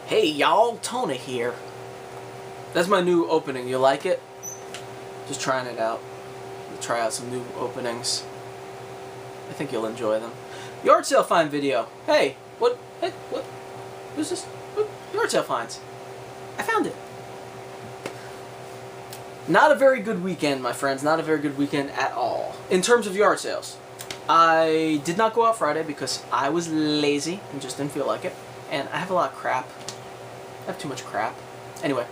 Hey y'all, Tony here. That's my new opening. You like it? Just trying it out. Try out some new openings. I think you'll enjoy them. Yard sale find video. Hey, what? Hey, what? Who's this? What? Yard sale finds. I found it. Not a very good weekend, my friends. Not a very good weekend at all. In terms of yard sales, I did not go out Friday because I was lazy and just didn't feel like it. And I have a lot of crap. I have too much crap. Anyway,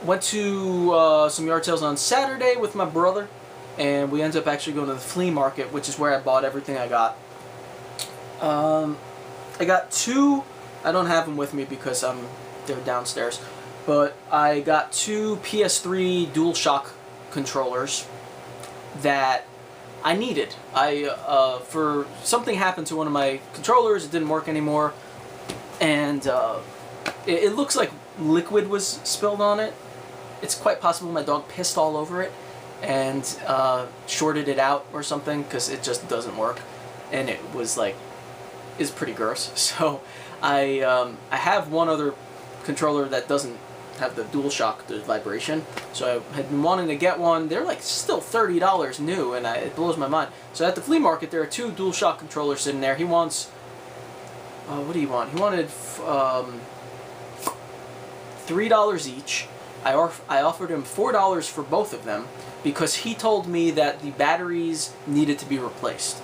went to some yard sales on Saturday with my brother, and we ended up actually going to the flea market, which is where I bought everything I got. I got two. I don't have them with me because they're downstairs, but I got two PS3 DualShock controllers that I needed. For something happened to one of my controllers, it didn't work anymore, and it looks like liquid was spilled on it. It's quite possible my dog pissed all over it and shorted it out or something, because it just doesn't work, and it was like, is pretty gross. So I have one other controller that doesn't have the DualShock, the vibration, so I had been wanting to get one. They're like still $30 new, and it blows my mind. So at the flea market there are two DualShock controllers sitting there. He wants, what do you want? He wanted $3 each. I offered him $4 for both of them because he told me that the batteries needed to be replaced.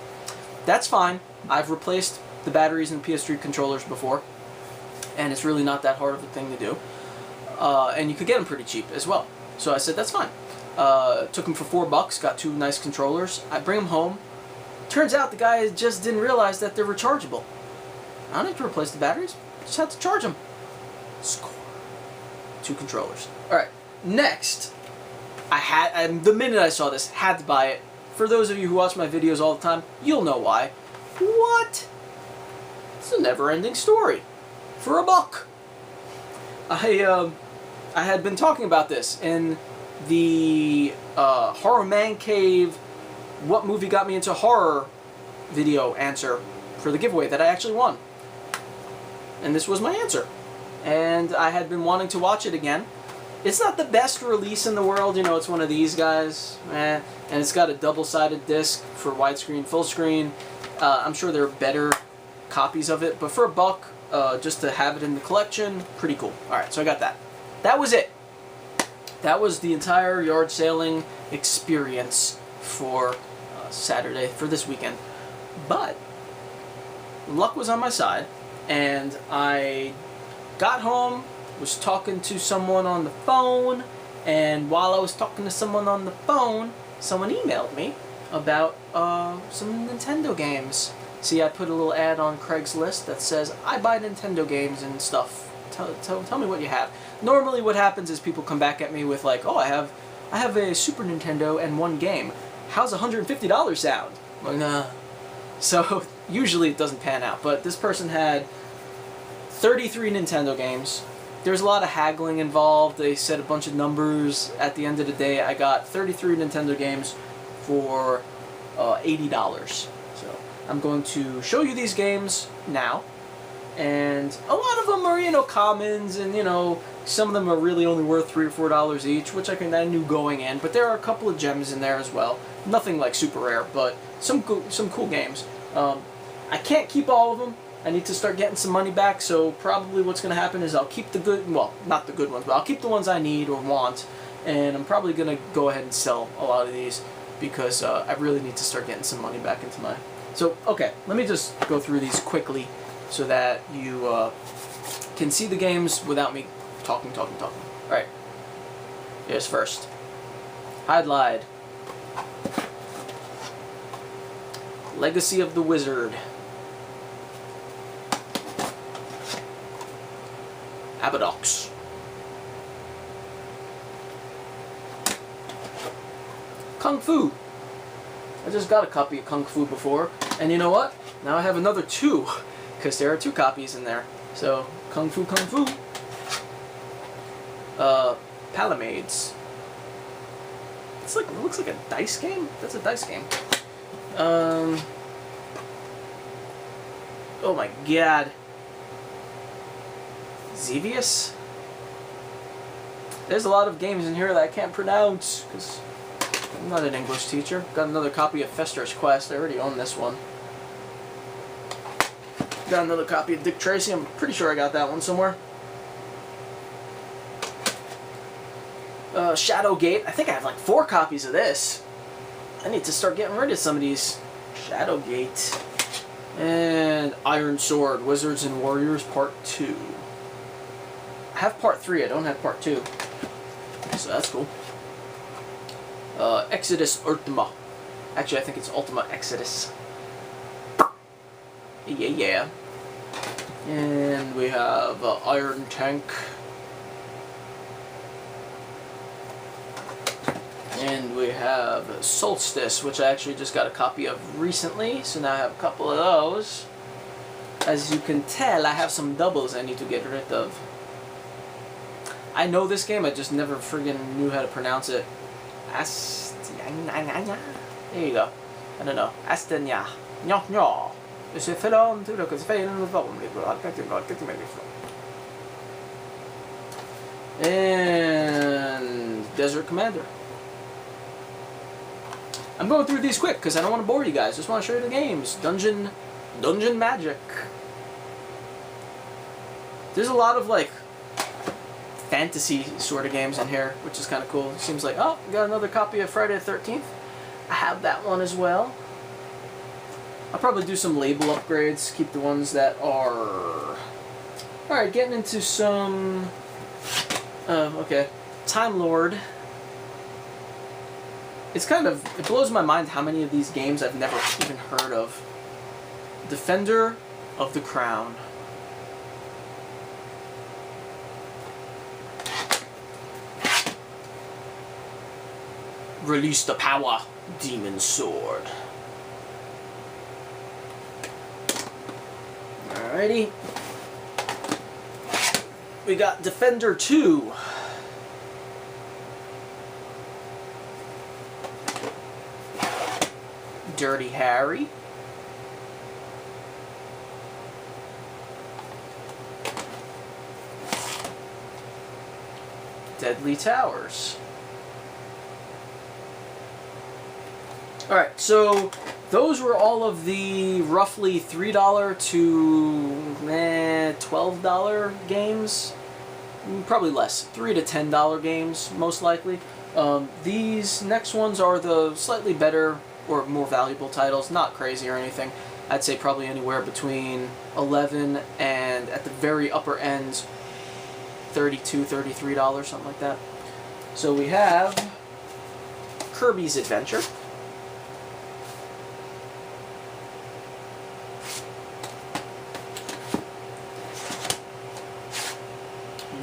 That's fine. I've replaced the batteries in PS3 controllers before, and it's really not that hard of a thing to do. And you could get them pretty cheap as well. So I said, that's fine. Took them for $4, got two nice controllers. I bring them home. Turns out the guy just didn't realize that they're rechargeable. I don't have to replace the batteries. Just have to charge them. Score. Two controllers. Alright, next. The minute I saw this, had to buy it. For those of you who watch my videos all the time, you'll know why. What? It's a never-ending story. For $1. I had been talking about this in the Horror Man Cave, what movie got me into horror video answer for the giveaway that I actually won. And this was my answer. And I had been wanting to watch it again. It's not the best release in the world, you know, it's one of these guys, and it's got a double-sided disc for widescreen, full screen. I'm sure there are better copies of it, but for $1, just to have it in the collection, pretty cool. Alright, so I got that. That was it. That was the entire yard sailing experience for Saturday, for this weekend. But luck was on my side, and I got home, was talking to someone on the phone, and while I was talking to someone on the phone, someone emailed me about some Nintendo games. See, I put a little ad on Craigslist that says, I buy Nintendo games and stuff. Tell me what you have. Normally what happens is people come back at me with like, oh, I have a Super Nintendo and one game. How's $150 sound? I'm like, nah. So usually it doesn't pan out, but this person had 33 Nintendo games. There's a lot of haggling involved. They said a bunch of numbers. At the end of the day, I got 33 Nintendo games for $80. So I'm going to show you these games now. And a lot of them are, you know, commons, and, you know, some of them are really only worth $3 or $4 each, which I knew going in. But there are a couple of gems in there as well. Nothing like super rare, but some cool games. I can't keep all of them. I need to start getting some money back, so probably what's going to happen is I'll keep the good, well, not the good ones, but I'll keep the ones I need or want, and I'm probably going to go ahead and sell a lot of these because I really need to start getting some money back into my... So, okay, let me just go through these quickly so that you can see the games without me talking. Alright, here's first. Hide Lied. Legacy of the Wizard. Abadox. Kung Fu. I just got a copy of Kung Fu before, and you know what? Now I have another two, because there are two copies in there. So, Kung Fu. Palamades. It's like, it looks like a dice game? That's a dice game. Oh my god. Xevious? There's a lot of games in here that I can't pronounce, because I'm not an English teacher. Got another copy of Fester's Quest. I already own this one. Got another copy of Dick Tracy. I'm pretty sure I got that one somewhere. Shadowgate. I think I have like 4 copies of this. I need to start getting rid of some of these. Shadowgate. And Iron Sword, Wizards and Warriors Part 2. I have Part 3, I don't have Part 2. So that's cool. Exodus Ultima. Actually, I think it's Ultima Exodus. Yeah. And we have Iron Tank. And we have Solstice, which I actually just got a copy of recently, so now I have a couple of those. As you can tell, I have some doubles I need to get rid of. I know this game, I just never friggin' knew how to pronounce it. There you go. I don't know. Astenia. And Desert Commander. I'm going through these quick because I don't want to bore you guys. Just want to show you the games. Dungeon Magic. There's a lot of like fantasy sort of games in here, which is kind of cool. It seems like, oh, got another copy of Friday the 13th. I have that one as well. I'll probably do some label upgrades. Keep the ones that are... Alright, getting into some... okay. Time Lord. It's kind of... It blows my mind how many of these games I've never even heard of. Defender of the Crown. Release the power, Demon Sword. Alrighty. We got Defender 2. Dirty Harry. Deadly Towers. Alright, so those were all of the roughly $3 to $12 games. Probably less. $3 to $10 games, most likely. These next ones are the slightly better or more valuable titles. Not crazy or anything. I'd say probably anywhere between $11 and, at the very upper end, $32, $33, something like that. So we have Kirby's Adventure.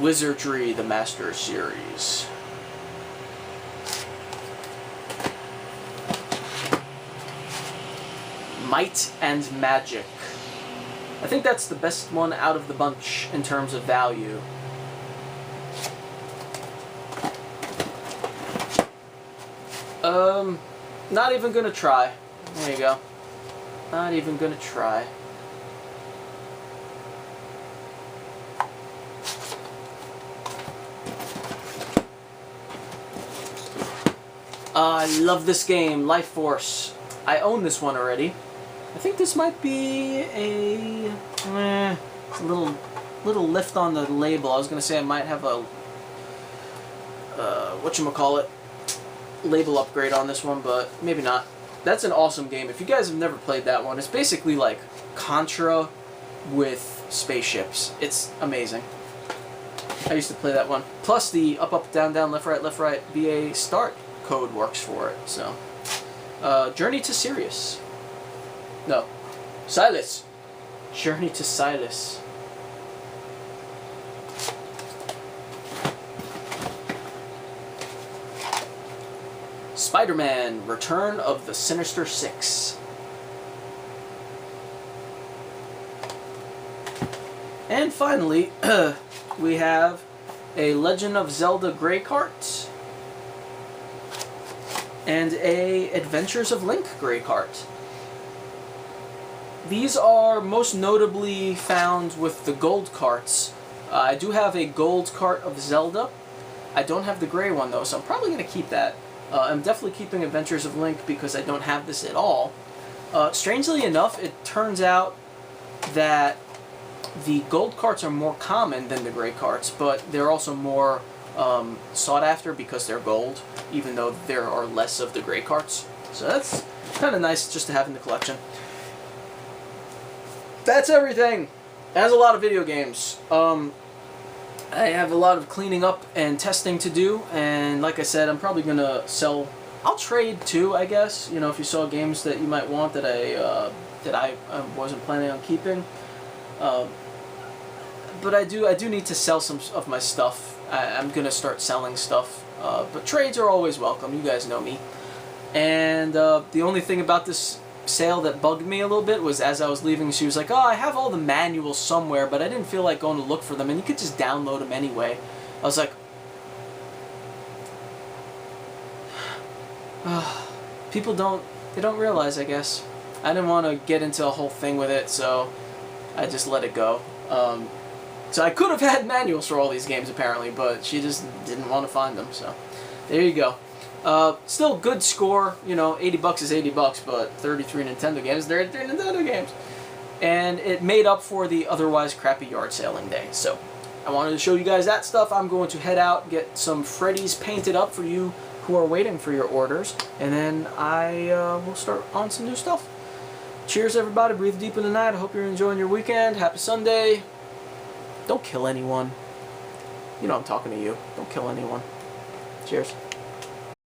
Wizardry, the Master Series. Might and Magic. I think that's the best one out of the bunch in terms of value. Not even gonna try. There you go. Not even gonna try. I love this game, Life Force. I own this one already. I think this might be a little lift on the label. I was gonna say I might have a whatchamacallit, label upgrade on this one, but maybe not. That's an awesome game. If you guys have never played that one, it's basically like Contra with spaceships. It's amazing. I used to play that one. Plus the up, up, down, down, left, right, BA start code works for it, so. Journey to Sirius. No. Silas. Journey to Silas. Spider-Man, Return of the Sinister Six. And finally, we have a Legend of Zelda Grey Cart and a Adventures of Link Grey Cart. These are most notably found with the gold carts I do have a gold cart of Zelda. I don't have the gray one though, so I'm probably going to keep that. I'm definitely keeping Adventures of Link because I don't have this at all. Strangely enough, it turns out that the gold carts are more common than the gray carts, but they're also more sought after because they're gold, even though there are less of the gray carts. So that's kind of nice just to have in the collection. That's everything. It has a lot of video games. I have a lot of cleaning up and testing to do, and like I said, I'm probably gonna sell. I'll trade too, I guess. You know, if you saw games that you might want that I wasn't planning on keeping. But I do need to sell some of my stuff. I'm gonna start selling stuff. But trades are always welcome. You guys know me. And the only thing about this sale that bugged me a little bit was as I was leaving, she was like, "Oh, I have all the manuals somewhere, but I didn't feel like going to look for them, and you could just download them anyway." I was like, people don't realize, I guess. I didn't want to get into a whole thing with it, so I just let it go. So I could have had manuals for all these games apparently, but she just didn't want to find them, so there you go. Still good score, you know, $80 is $80, but 33 Nintendo games, 33 Nintendo games. And it made up for the otherwise crappy yard sailing day. So I wanted to show you guys that stuff. I'm going to head out, get some Freddy's painted up for you who are waiting for your orders, and then I will start on some new stuff. Cheers, everybody. Breathe deep in the night. I hope you're enjoying your weekend. Happy Sunday. Don't kill anyone. You know I'm talking to you. Don't kill anyone. Cheers.